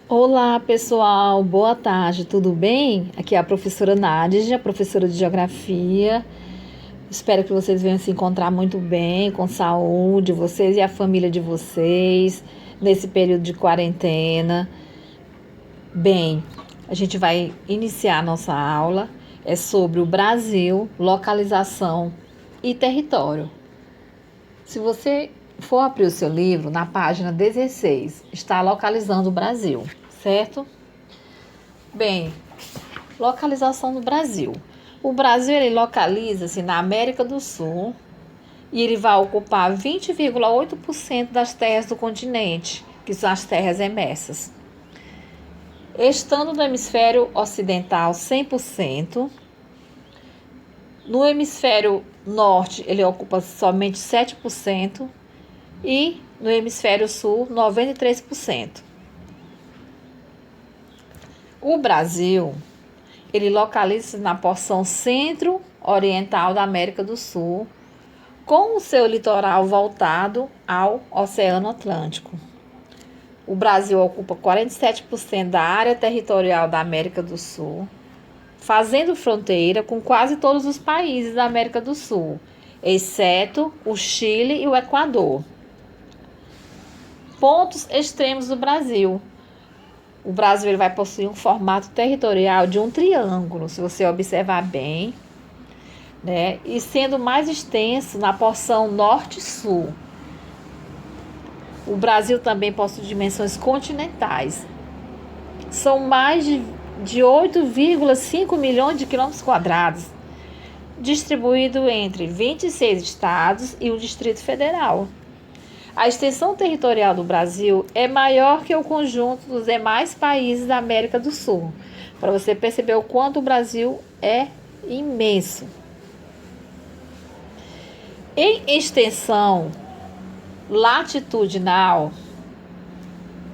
Olá, pessoal. Boa tarde, tudo bem? Aqui é a professora Nádia, professora de Geografia. Espero que vocês venham se encontrar muito bem, com saúde, vocês e a família de vocês, nesse período de quarentena. Bem, a gente vai iniciar a nossa aula. É sobre o Brasil, localização e território. Se você for abrir o seu livro, na página 16, está localizando o Brasil, certo? Bem, localização do Brasil. O Brasil ele localiza-se na América do Sul e ele vai ocupar 20,8% das terras do continente, que são as terras emersas. Estando no hemisfério ocidental 100%, no hemisfério norte ele ocupa somente 7% e no hemisfério sul 93%. O Brasil, ele localiza-se na porção centro-oriental da América do Sul, com o seu litoral voltado ao Oceano Atlântico. O Brasil ocupa 47% da área territorial da América do Sul, fazendo fronteira com quase todos os países da América do Sul, exceto o Chile e o Equador. Pontos extremos do Brasil. O Brasil ele vai possuir um formato territorial de um triângulo, se você observar bem, né? E sendo mais extenso na porção norte-sul. O Brasil também possui dimensões continentais. São mais de 8,5 milhões de quilômetros quadrados, distribuído entre 26 estados e o Distrito Federal. A extensão territorial do Brasil é maior que o conjunto dos demais países da América do Sul, para você perceber o quanto o Brasil é imenso. Em extensão latitudinal,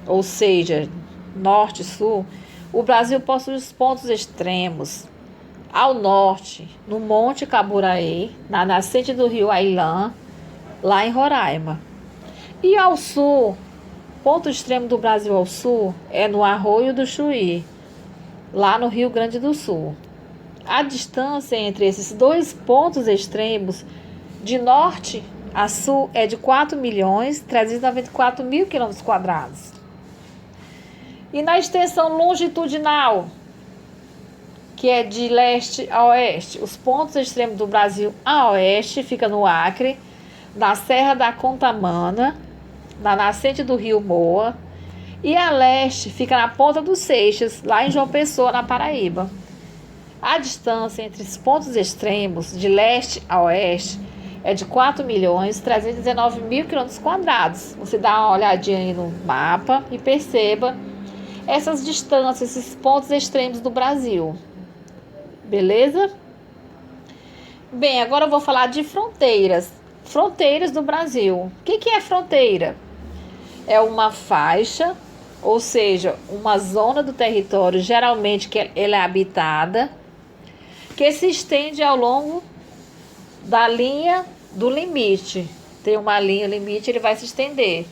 ou seja, norte e sul, o Brasil possui os pontos extremos. Ao norte, no Monte Caburaí, na nascente do rio Ailã, lá em Roraima. E ao sul, ponto extremo do Brasil ao sul é no Arroio do Chuí, lá no Rio Grande do Sul. A distância entre esses dois pontos extremos, de norte a sul, é de 4.394.000 km². E na extensão longitudinal, que é de leste a oeste, os pontos extremos do Brasil a oeste fica no Acre, na Serra da Contamana, na nascente do rio Moa, e a leste fica na Ponta dos Seixas, lá em João Pessoa, na Paraíba. A distância entre os pontos extremos, de leste a oeste, é de 4.319.000 km². Você dá uma olhadinha aí no mapa e perceba essas distâncias, esses pontos extremos do Brasil. Beleza? Bem, agora eu vou falar de fronteiras. Fronteiras do Brasil. O que é fronteira? É uma faixa, ou seja, uma zona do território, geralmente que ela é habitada, que se estende ao longo da linha do limite. Tem uma linha limite, ele vai se estender.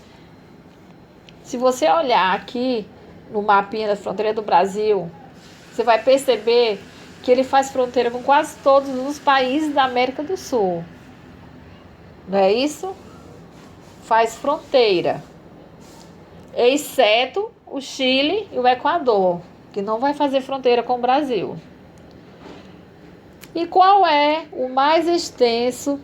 Se você olhar aqui no mapinha da fronteira do Brasil, você vai perceber que ele faz fronteira com quase todos os países da América do Sul. Não é isso? Faz fronteira. Exceto o Chile e o Equador, que não vai fazer fronteira com o Brasil. E qual é o mais extenso?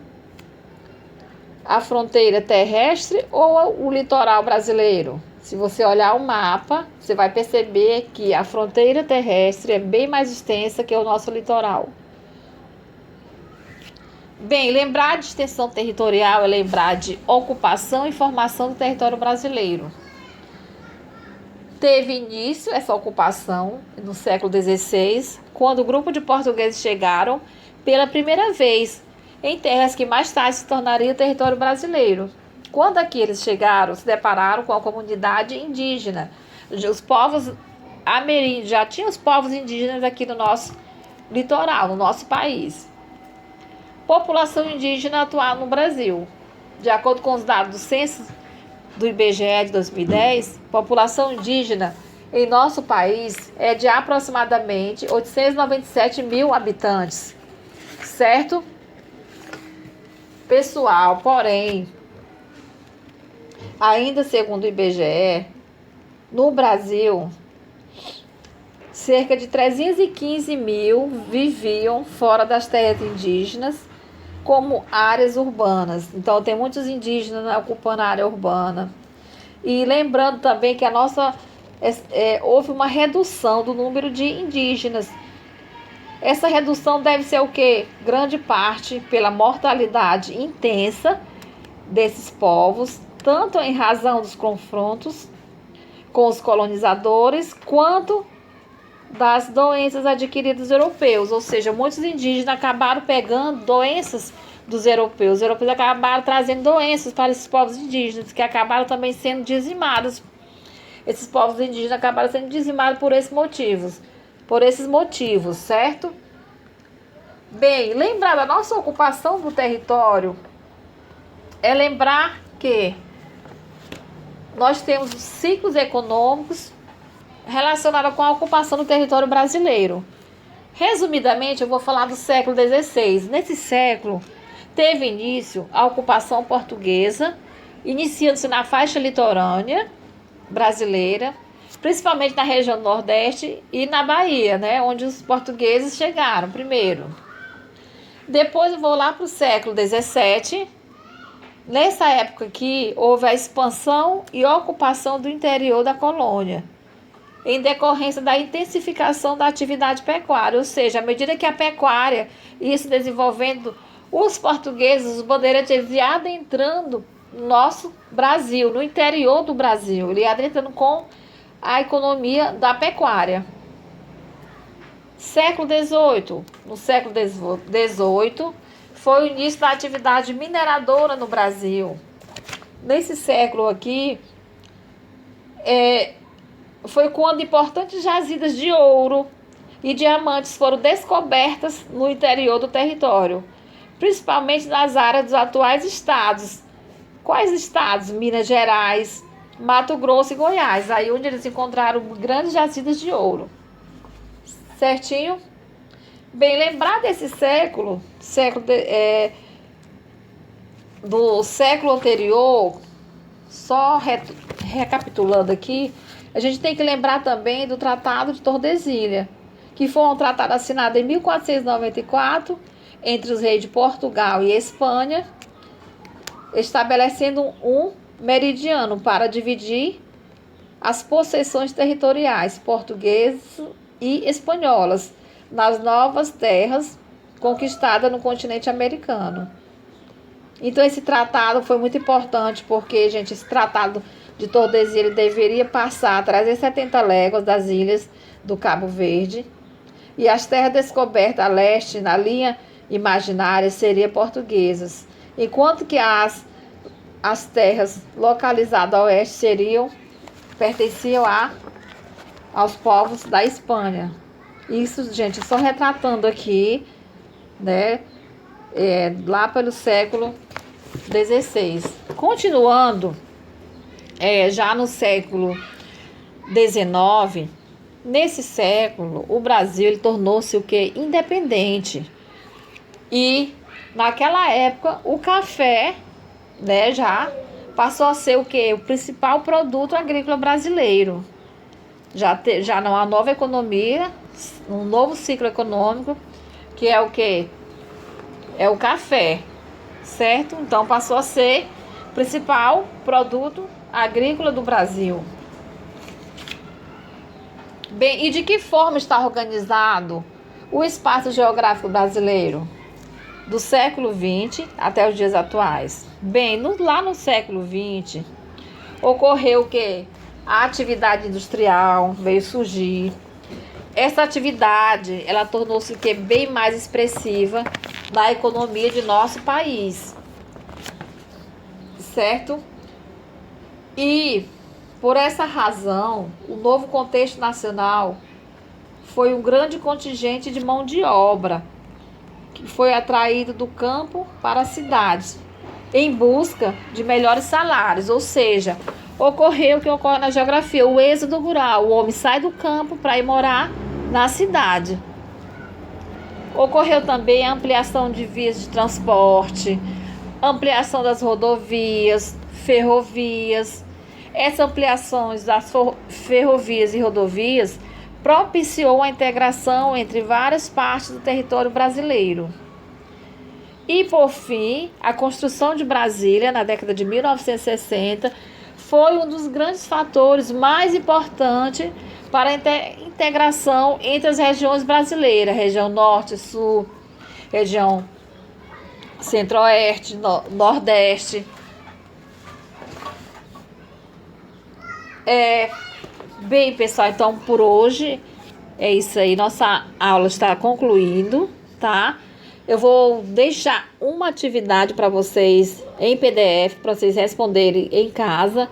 A fronteira terrestre ou o litoral brasileiro? Se você olhar o mapa, você vai perceber que a fronteira terrestre é bem mais extensa que o nosso litoral. Bem, lembrar de extensão territorial é lembrar de ocupação e formação do território brasileiro. Teve início essa ocupação no século XVI, quando o grupo de portugueses chegaram pela primeira vez em terras que mais tarde se tornariam território brasileiro. Quando aqui eles chegaram, se depararam com a comunidade indígena. Os povos ameríndios, já tinham os povos indígenas aqui no nosso litoral, no nosso país. População indígena atual no Brasil. De acordo com os dados do censo do IBGE de 2010, a população indígena em nosso país é de aproximadamente 897 mil habitantes, certo? Pessoal, porém, ainda segundo o IBGE, no Brasil, cerca de 315 mil viviam fora das terras indígenas como áreas urbanas. Então, tem muitos indígenas ocupando a área urbana. E lembrando também que houve uma redução do número de indígenas. Essa redução deve ser o quê? Grande parte pela mortalidade intensa desses povos, tanto em razão dos confrontos com os colonizadores, quanto das doenças adquiridas dos europeus. Ou seja, muitos indígenas acabaram pegando doenças dos europeus. Os europeus acabaram trazendo doenças para esses povos indígenas, que acabaram também sendo dizimados. Esses povos indígenas acabaram sendo dizimados por esses motivos, certo? Bem, lembrar da nossa ocupação do território é lembrar que nós temos ciclos econômicos relacionados com a ocupação do território brasileiro. Resumidamente, eu vou falar do século XVI. Nesse século, teve início a ocupação portuguesa, iniciando-se na faixa litorânea brasileira, principalmente na região do Nordeste e na Bahia, né, onde os portugueses chegaram primeiro. Depois eu vou lá para o século XVII. Nessa época aqui, houve a expansão e ocupação do interior da colônia, em decorrência da intensificação da atividade pecuária, ou seja, à medida que a pecuária ia se desenvolvendo, os portugueses, os bandeirantes, eles iam adentrando no nosso Brasil, no interior do Brasil, ele ia adentrando com a economia da pecuária. Século XVIII. No século XVIII, foi o início da atividade mineradora no Brasil. Nesse século aqui, foi quando importantes jazidas de ouro e diamantes foram descobertas no interior do território, principalmente nas áreas dos atuais estados. Quais estados? Minas Gerais, Mato Grosso e Goiás, aí onde eles encontraram grandes jazidas de ouro. Certinho? Bem, lembrar desse do século anterior, só recapitulando aqui, a gente tem que lembrar também do Tratado de Tordesilhas, que foi um tratado assinado em 1494 entre os reis de Portugal e Espanha, estabelecendo um meridiano para dividir as possessões territoriais portuguesas e espanholas nas novas terras conquistadas no continente americano. Então esse tratado foi muito importante porque, gente, esse tratado de Tordesilhas deveria passar a 370 léguas das ilhas do Cabo Verde, e as terras descobertas a leste, na linha imaginária, seriam portuguesas, enquanto que as terras localizadas a oeste pertenciam aos povos da Espanha. Isso, gente, só retratando aqui, né, lá pelo século XVI. Continuando, já no século XIX, nesse século, o Brasil ele tornou-se o quê? Independente. E, naquela época, o café, né, já passou a ser o quê? O principal produto agrícola brasileiro. Já não há nova economia, um novo ciclo econômico, que é o quê? É o café, certo? Então passou a ser o principal produto agrícola do Brasil. Bem, e de que forma está organizado o espaço geográfico brasileiro? Do século XX até os dias atuais. Bem, lá no século XX, ocorreu o quê? A atividade industrial veio surgir. Essa atividade, ela tornou-se o quê? Bem mais expressiva na economia de nosso país, certo? E, por essa razão, o novo contexto nacional foi um grande contingente de mão de obra que foi atraído do campo para as cidades, em busca de melhores salários, ou seja, ocorreu o que ocorre na geografia, o êxodo rural. O homem sai do campo para ir morar na cidade. Ocorreu também a ampliação de vias de transporte, ampliação das rodovias, ferrovias. Essas ampliações das ferrovias e rodovias propiciou a integração entre várias partes do território brasileiro. E, por fim, a construção de Brasília, na década de 1960, foi um dos grandes fatores mais importantes para a integração entre as regiões brasileiras, região norte, sul, região centro-oeste, nordeste. Bem, pessoal, então por hoje é isso aí. Nossa aula está concluindo, tá? Eu vou deixar uma atividade para vocês em PDF, para vocês responderem em casa,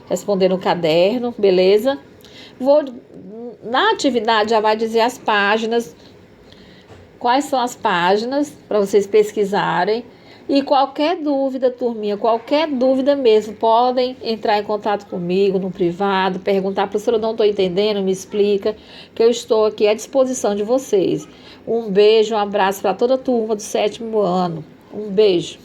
responder no caderno, beleza? Na atividade já vai dizer as páginas, quais são as páginas, para vocês pesquisarem. E qualquer dúvida, turminha, qualquer dúvida mesmo, podem entrar em contato comigo no privado, perguntar, professora, eu não estou entendendo, me explica, que eu estou aqui à disposição de vocês. Um beijo, um abraço para toda a turma do 7º ano. Um beijo.